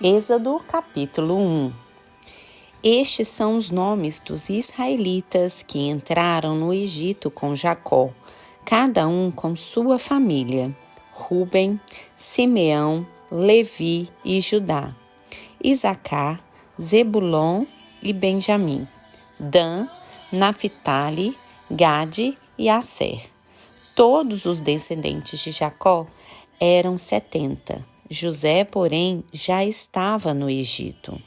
Êxodo capítulo 1. Estes são os nomes dos israelitas que entraram no Egito com Jacó, cada um com sua família: Ruben, Simeão, Levi e Judá, Isacar, Zebulon e Benjamim, Dan, Naphtali, Gade e Asser. Todos os descendentes de Jacó eram 70. José, porém, já estava no Egito.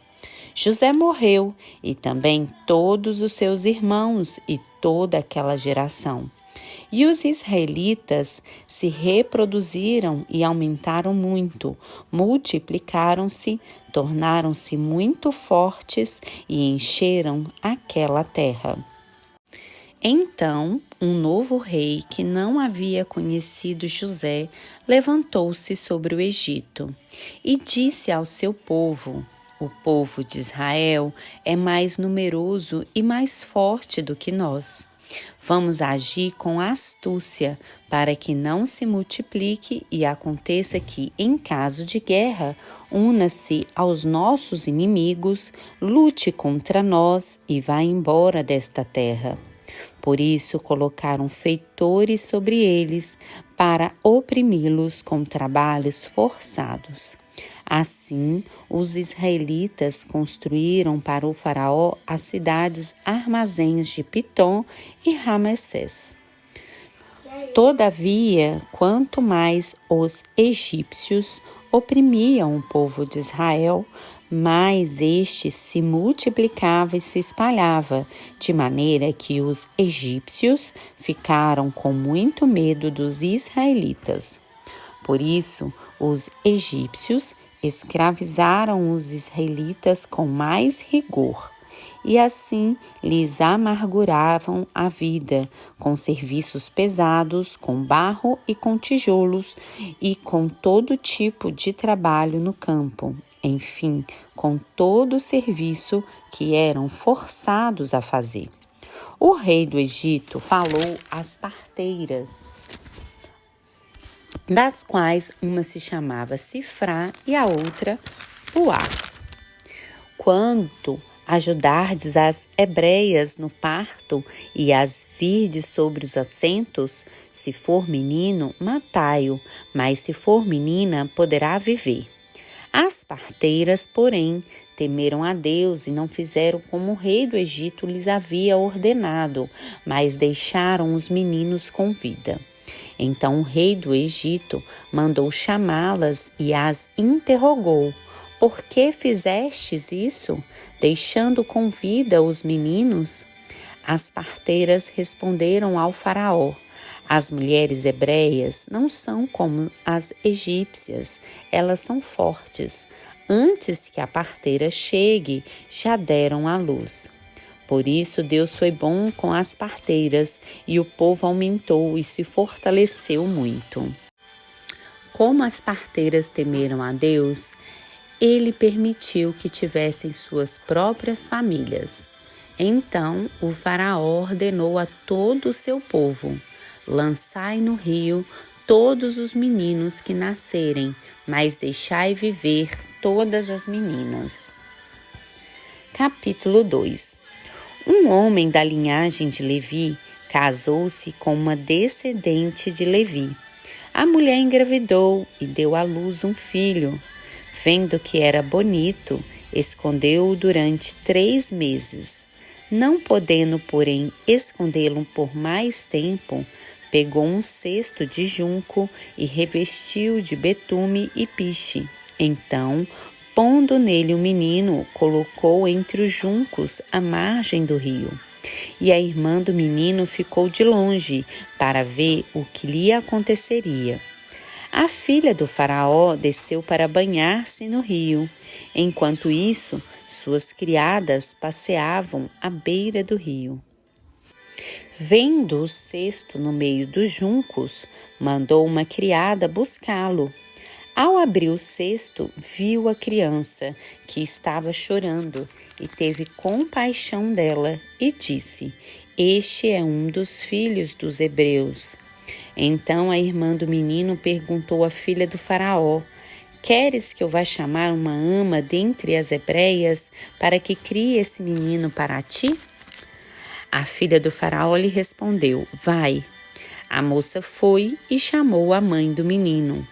José morreu, e também todos os seus irmãos e toda aquela geração. E os israelitas se reproduziram e aumentaram muito, multiplicaram-se, tornaram-se muito fortes e encheram aquela terra. Então, um novo rei que não havia conhecido José levantou-se sobre o Egito e disse ao seu povo: o povo de Israel é mais numeroso e mais forte do que nós. Vamos agir com astúcia para que não se multiplique e aconteça que, em caso de guerra, una-se aos nossos inimigos, lute contra nós e vá embora desta terra. Por isso colocaram feitores sobre eles para oprimi-los com trabalhos forçados. Assim, os israelitas construíram para o faraó as cidades armazéns de Pitom e Ramessés. Todavia, quanto mais os egípcios oprimiam o povo de Israel, mais este se multiplicava e se espalhava, de maneira que os egípcios ficaram com muito medo dos israelitas. Por isso, os egípcios escravizaram os israelitas com mais rigor, e assim lhes amarguravam a vida com serviços pesados, com barro e com tijolos, e com todo tipo de trabalho no campo. Enfim, com todo o serviço que eram forçados a fazer. O rei do Egito falou às parteiras, das quais uma se chamava Sifrá e a outra Puá. Quanto ajudardes as hebreias no parto e as virdes sobre os assentos, se for menino, matai-o, mas se for menina, poderá viver. As parteiras, porém, temeram a Deus e não fizeram como o rei do Egito lhes havia ordenado, mas deixaram os meninos com vida. Então o rei do Egito mandou chamá-las e as interrogou: por que fizestes isso, deixando com vida os meninos? As parteiras responderam ao faraó: as mulheres hebreias não são como as egípcias, elas são fortes. Antes que a parteira chegue, já deram à luz. Por isso Deus foi bom com as parteiras, e o povo aumentou e se fortaleceu muito. Como as parteiras temeram a Deus, ele permitiu que tivessem suas próprias famílias. Então o faraó ordenou a todo o seu povo: lançai no rio todos os meninos que nascerem, mas deixai viver todas as meninas. Capítulo 2. Um homem da linhagem de Levi casou-se com uma descendente de Levi. A mulher engravidou e deu à luz um filho. Vendo que era bonito, escondeu-o durante 3 meses. Não podendo, porém, escondê-lo por mais tempo, pegou um cesto de junco e revestiu de betume e piche. Então, pondo nele o menino, colocou entre os juncos à margem do rio. E a irmã do menino ficou de longe para ver o que lhe aconteceria. A filha do faraó desceu para banhar-se no rio. Enquanto isso, suas criadas passeavam à beira do rio. Vendo o cesto no meio dos juncos, mandou uma criada buscá-lo. Ao abrir o cesto, viu a criança, que estava chorando, e teve compaixão dela, e disse: este é um dos filhos dos hebreus. Então a irmã do menino perguntou à filha do faraó: Queres que eu vá chamar uma ama dentre as hebreias para que crie esse menino para ti? A filha do faraó lhe respondeu: Vai. A moça foi e chamou a mãe do menino.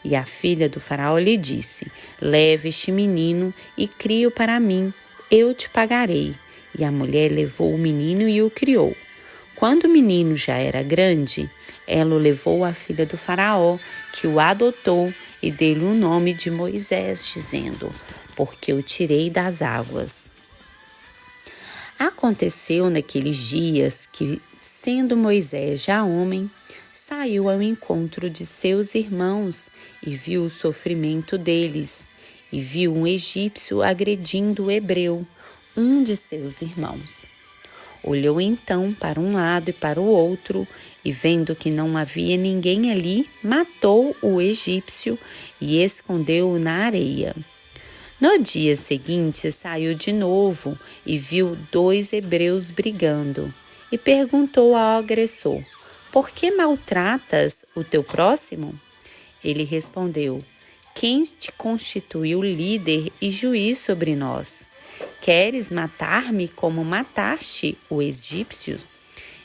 E a filha do faraó lhe disse: Leve este menino e crie-o para mim, eu te pagarei. E a mulher levou o menino e o criou. Quando o menino já era grande, ela o levou à filha do faraó, que o adotou e deu-lhe o nome de Moisés, dizendo: Porque o tirei das águas. Aconteceu naqueles dias que, sendo Moisés já homem, saiu ao encontro de seus irmãos e viu o sofrimento deles, e viu um egípcio agredindo o hebreu, um de seus irmãos. Olhou então para um lado e para o outro, e vendo que não havia ninguém ali, matou o egípcio e escondeu-o na areia. No dia seguinte saiu de novo e viu 2 hebreus brigando, e perguntou ao agressor: Por que maltratas o teu próximo? Ele respondeu: Quem te constituiu líder e juiz sobre nós? Queres matar-me como mataste o egípcio?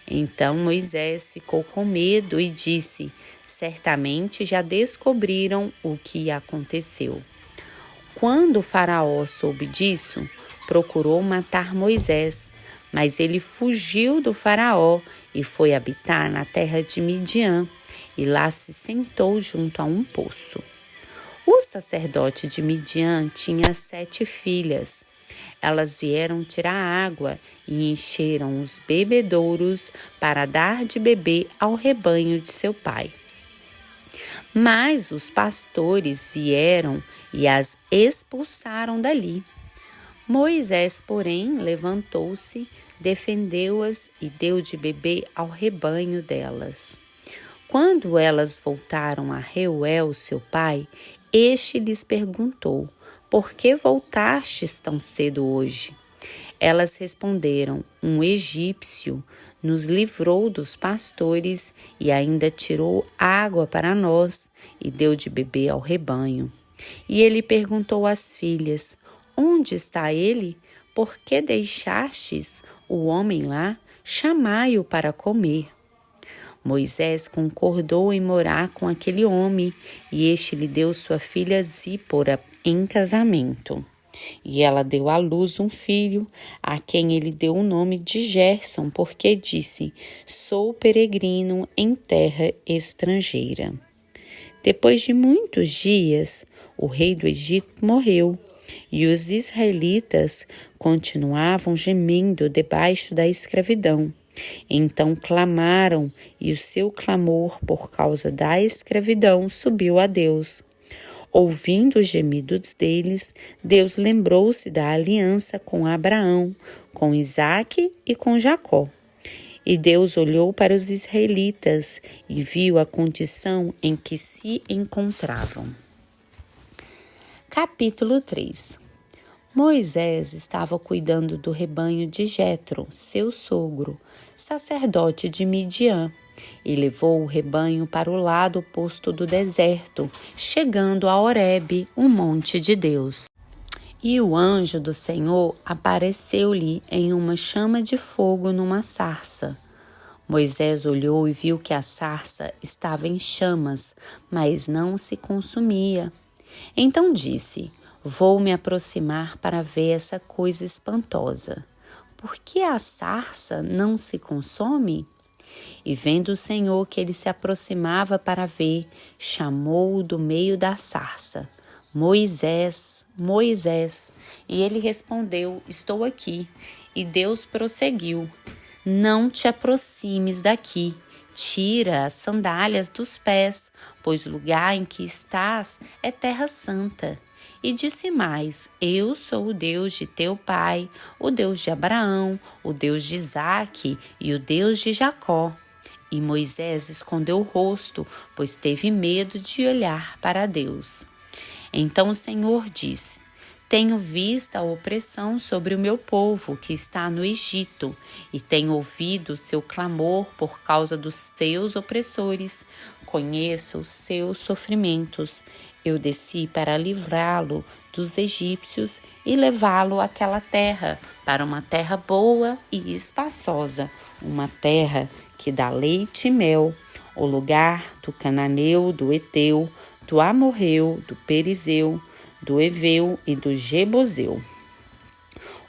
Então Moisés ficou com medo e disse: Certamente já descobriram o que aconteceu. Quando o faraó soube disso, procurou matar Moisés, mas ele fugiu do faraó e foi habitar na terra de Midian, e lá se sentou junto a um poço. O sacerdote de Midian tinha 7 filhas. Elas vieram tirar água e encheram os bebedouros para dar de beber ao rebanho de seu pai. Mas os pastores vieram e as expulsaram dali. Moisés, porém, levantou-se, defendeu-as e deu de beber ao rebanho delas. Quando elas voltaram a Reuel, seu pai, este lhes perguntou: Por que voltastes tão cedo hoje? Elas responderam: Um egípcio nos livrou dos pastores e ainda tirou água para nós e deu de beber ao rebanho. E ele perguntou às filhas: Onde está ele? Por que deixastes o homem lá? Chamai-o para comer. Moisés concordou em morar com aquele homem, e este lhe deu sua filha Zípora em casamento. E ela deu à luz um filho, a quem ele deu o nome de Gerson, porque disse: Sou peregrino em terra estrangeira. Depois de muitos dias, o rei do Egito morreu, e os israelitas continuavam gemendo debaixo da escravidão. Então clamaram, e o seu clamor por causa da escravidão subiu a Deus. Ouvindo os gemidos deles, Deus lembrou-se da aliança com Abraão, com Isaque e com Jacó. E Deus olhou para os israelitas e viu a condição em que se encontravam. Capítulo 3. Moisés estava cuidando do rebanho de Jetro, seu sogro, sacerdote de Midian, e levou o rebanho para o lado oposto do deserto, chegando a Horebe, o monte de Deus. E o anjo do Senhor apareceu-lhe em uma chama de fogo numa sarça. Moisés olhou e viu que a sarça estava em chamas, mas não se consumia. Então disse: Vou me aproximar para ver essa coisa espantosa. Por que a sarça não se consome? E vendo o Senhor que ele se aproximava para ver, chamou-o do meio da sarça: Moisés, Moisés. E ele respondeu: Estou aqui. E Deus prosseguiu: Não te aproximes daqui. Tira as sandálias dos pés, pois o lugar em que estás é terra santa. E disse mais: Eu sou o Deus de teu pai, o Deus de Abraão, o Deus de Isaque e o Deus de Jacó. E Moisés escondeu o rosto, pois teve medo de olhar para Deus. Então o Senhor disse: Tenho visto a opressão sobre o meu povo que está no Egito, e tenho ouvido o seu clamor por causa dos teus opressores. Conheço os seus sofrimentos. eu desci para livrá-lo dos egípcios e levá-lo àquela terra, para uma terra boa e espaçosa, uma terra que dá leite e mel, o lugar do cananeu, do Eteu, do Amorreu, do Perizeu, do Eveu e do Jebuseu.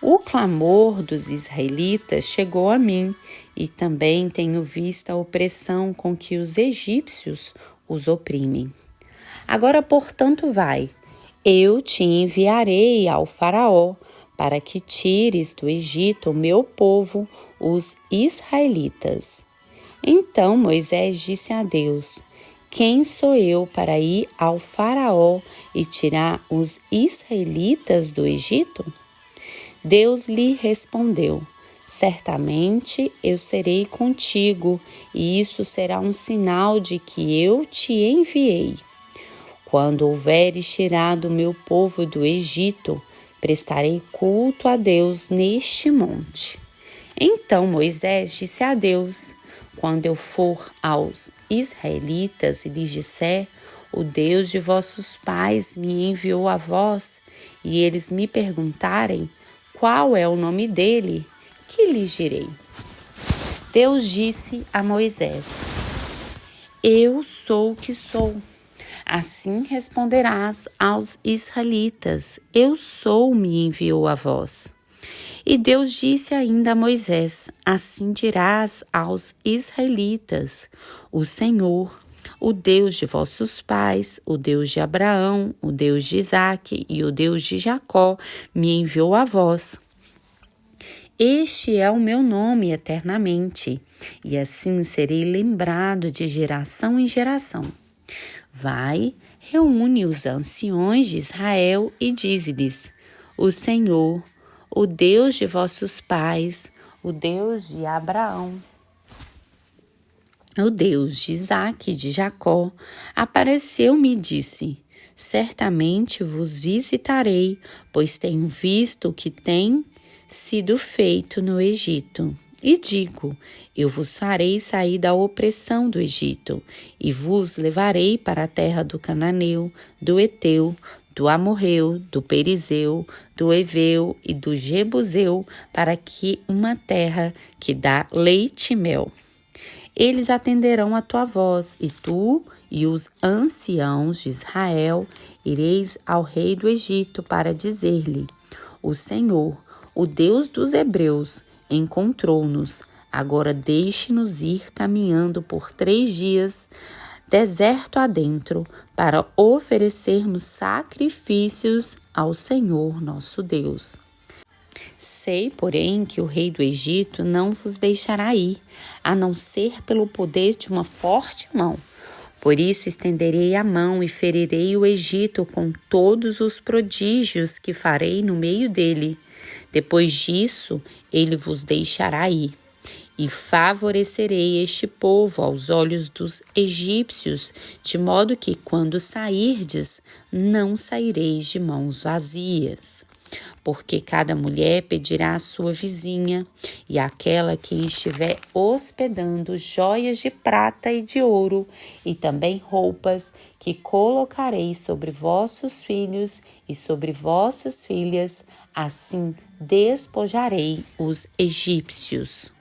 O clamor dos israelitas chegou a mim, e também tenho visto a opressão com que os egípcios os oprimem. Agora, portanto, vai, eu te enviarei ao Faraó, para que tires do Egito o meu povo, os israelitas. Então Moisés disse a Deus: quem sou eu para ir ao Faraó e tirar os israelitas do Egito? Deus lhe respondeu: certamente eu serei contigo, e isso será um sinal de que eu te enviei. Quando houveres tirado o meu povo do Egito, prestarei culto a Deus neste monte. Então Moisés disse a Deus: quando eu for aos israelitas e lhes disser: o Deus de vossos pais me enviou a vós, e eles me perguntarem: qual é o nome dele? Que lhes direi? Deus disse a Moisés: eu sou o que sou. Assim responderás aos israelitas: eu sou, me enviou a vós. E Deus disse ainda a Moisés: assim dirás aos israelitas: o Senhor, o Deus de vossos pais, o Deus de Abraão, o Deus de Isaque e o Deus de Jacó, me enviou a vós. Este é o meu nome eternamente, e assim serei lembrado de geração em geração. Vai, reúne os anciões de Israel e dize-lhes: o Senhor, o Deus de vossos pais, o Deus de Abraão, o Deus de Isaque e de Jacó, apareceu-me e disse: certamente vos visitarei, pois tenho visto o que tem sido feito no Egito. E digo: eu vos farei sair da opressão do Egito, e vos levarei para a terra do Cananeu, do Eteu, do Amorreu, do Perizeu, do Eveu e do Jebuseu, para que uma terra que dá leite e mel. Eles atenderão a tua voz, e tu e os anciãos de Israel ireis ao rei do Egito para dizer-lhe: o Senhor, o Deus dos hebreus, encontrou-nos. Agora deixe-nos ir caminhando por 3 dias, deserto adentro, para oferecermos sacrifícios ao Senhor nosso Deus. Sei, porém, que o rei do Egito não vos deixará ir, a não ser pelo poder de uma forte mão. Por isso estenderei a mão e ferirei o Egito com todos os prodígios que farei no meio dele. Depois disso, ele vos deixará ir. E favorecerei este povo aos olhos dos egípcios, de modo que, quando sairdes, não saireis de mãos vazias. Porque cada mulher pedirá à sua vizinha, e àquela que estiver hospedando, joias de prata e de ouro, e também roupas que colocarei sobre vossos filhos e sobre vossas filhas, assim despojarei os egípcios.